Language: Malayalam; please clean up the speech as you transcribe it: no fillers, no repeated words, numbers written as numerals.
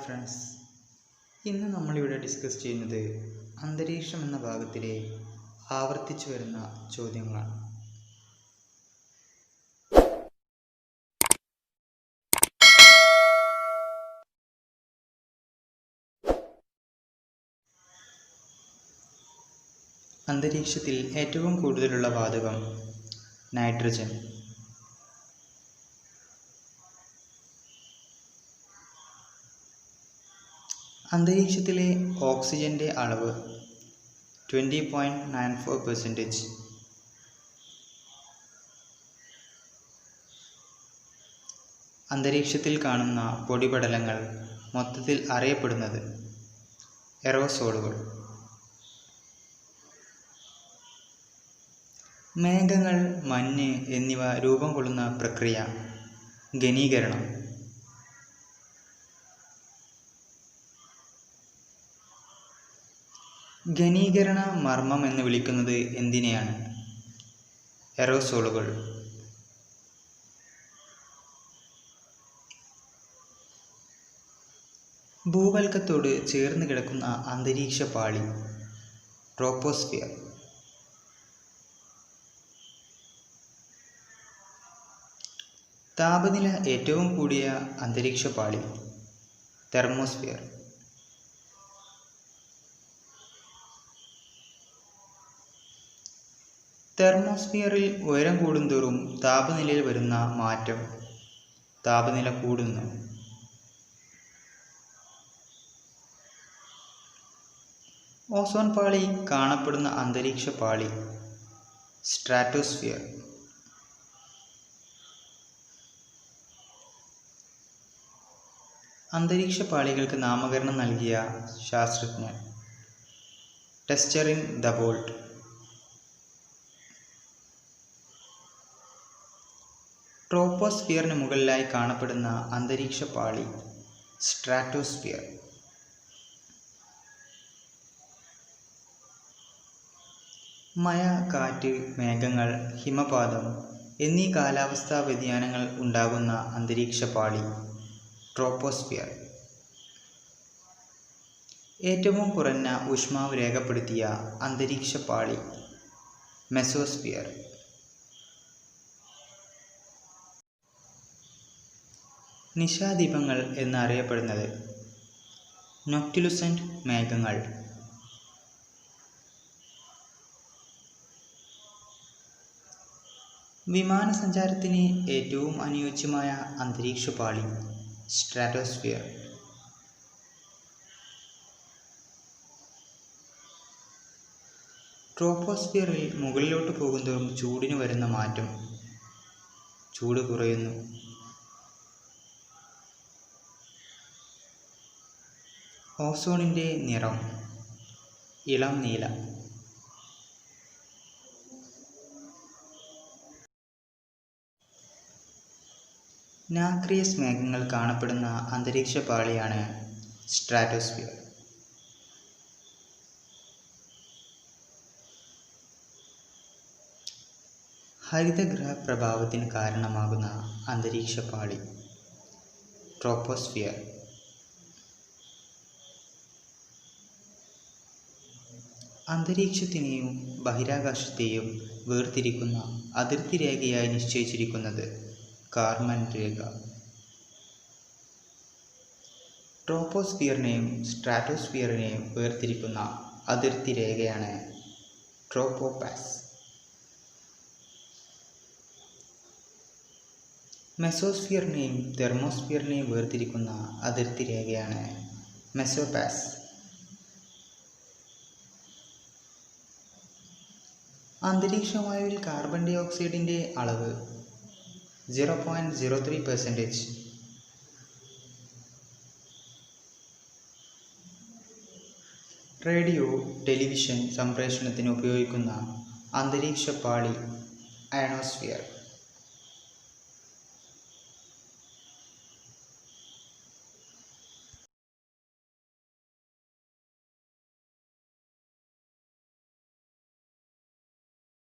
ഹായ് ഫ്രണ്ട്സ്, ഇന്ന് നമ്മളിവിടെ ഡിസ്കസ് ചെയ്യുന്നത് അന്തരീക്ഷം എന്ന ഭാഗത്തിലെ ആവർത്തിച്ചു വരുന്ന ചോദ്യങ്ങളാണ്. അന്തരീക്ഷത്തിൽ ഏറ്റവും കൂടുതലുള്ള വാതകം നൈട്രജൻ. അന്തരീക്ഷത്തിലെ ഓക്സിജന്റെ അളവ് 20.94%. അന്തരീക്ഷത്തിൽ കാണുന്ന പൊടിപടലങ്ങൾ മൊത്തത്തിൽ അറിയപ്പെടുന്നത് എറോസോളുകൾ. മേഘങ്ങൾ, മഞ്ഞ് എന്നിവ രൂപം കൊള്ളുന്ന പ്രക്രിയ ഘനീകരണം. ഘനീകരണ മർമ്മം എന്ന് വിളിക്കുന്നത് എന്തിനെയാണ്? എറോസോളുകൾ. ഭൂവൽക്കത്തോട് ചേർന്ന് കിടക്കുന്ന അന്തരീക്ഷ പാളി ട്രോപ്പോസ്ഫിയർ. താപനില ഏറ്റവും കൂടിയ അന്തരീക്ഷ പാളി തെർമോസ്ഫിയർ. തെർമോസ്ഫിയറിൽ ഉയരം കൂടുന്തോറും താപനിലയിൽ വരുന്ന മാറ്റം താപനില കൂടുന്നു. ഓസോൺ പാളി കാണപ്പെടുന്ന അന്തരീക്ഷ പാളി സ്ട്രാറ്റോസ്ഫിയർ. അന്തരീക്ഷ പാളികൾക്ക് നാമകരണം നൽകിയ ശാസ്ത്രജ്ഞൻ ടെസ്റ്ററിൻ ദബോൾട്ട്. ട്രോപ്പോസ്ഫിയറിന് മുകളിലായി കാണപ്പെടുന്ന അന്തരീക്ഷ പാളി സ്ട്രാറ്റോസ്ഫിയർ. മഴ, കാറ്റ്, മേഘങ്ങൾ, ഹിമപാതം എന്നീ കാലാവസ്ഥാ വ്യതിയാനങ്ങൾ ഉണ്ടാകുന്ന അന്തരീക്ഷ പാളി ട്രോപ്പോസ്ഫിയർ. ഏറ്റവും കുറഞ്ഞ ഊഷ്മാവ് രേഖപ്പെടുത്തിയ അന്തരീക്ഷ പാളി മെസോസ്ഫിയർ. നിശാദീപങ്ങൾ എന്നറിയപ്പെടുന്നത് നൊക്ടിലുസെന്റ് മേഘങ്ങൾ. വിമാനസഞ്ചാരത്തിന് ഏറ്റവും അനുയോജ്യമായ അന്തരീക്ഷ പാളി സ്ട്രാറ്റോസ്ഫിയർ. ട്രോപ്പോസ്ഫിയറിൽ മുകളിലോട്ട് പോകുന്തോറും ചൂടിന് വരുന്ന മാറ്റം ചൂട് കുറയുന്നു. ഓസോണിൻ്റെ നിറം ഇളം നീല. നാക്രിയസ് മേഘങ്ങൾ കാണപ്പെടുന്ന അന്തരീക്ഷ പാളിയാണ് സ്ട്രാറ്റോസ്ഫിയർ. ഹരിതഗ്രഹ പ്രഭാവത്തിന് കാരണമാകുന്ന അന്തരീക്ഷ പാളി ട്രോപ്പോസ്ഫിയർ. അന്തരീക്ഷത്തിനെയും ബഹിരാകാശത്തെയും വേർതിരിക്കുന്ന അതിർത്തി രേഖയായി നിശ്ചയിച്ചിരിക്കുന്നത് കാർമൻ രേഖ. ട്രോപ്പോസ്ഫിയറിനെയും സ്ട്രാറ്റോസ്ഫിയറിനെയും വേർതിരിക്കുന്ന അതിർത്തി രേഖയാണ് ട്രോപ്പോപാസ്. മെസോസ്ഫിയറിനെയും തെർമോസ്ഫിയറിനെയും വേർതിരിക്കുന്ന അതിർത്തി രേഖയാണ് മെസോപാസ്. അന്തരീക്ഷവായുവിൽ കാർബൺ ഡൈ ഓക്സൈഡിൻ്റെ അളവ് 0.03%. റേഡിയോ, ടെലിവിഷൻ സംപ്രേഷണത്തിന് ഉപയോഗിക്കുന്ന അന്തരീക്ഷ പാളി അയണോസ്ഫിയർ.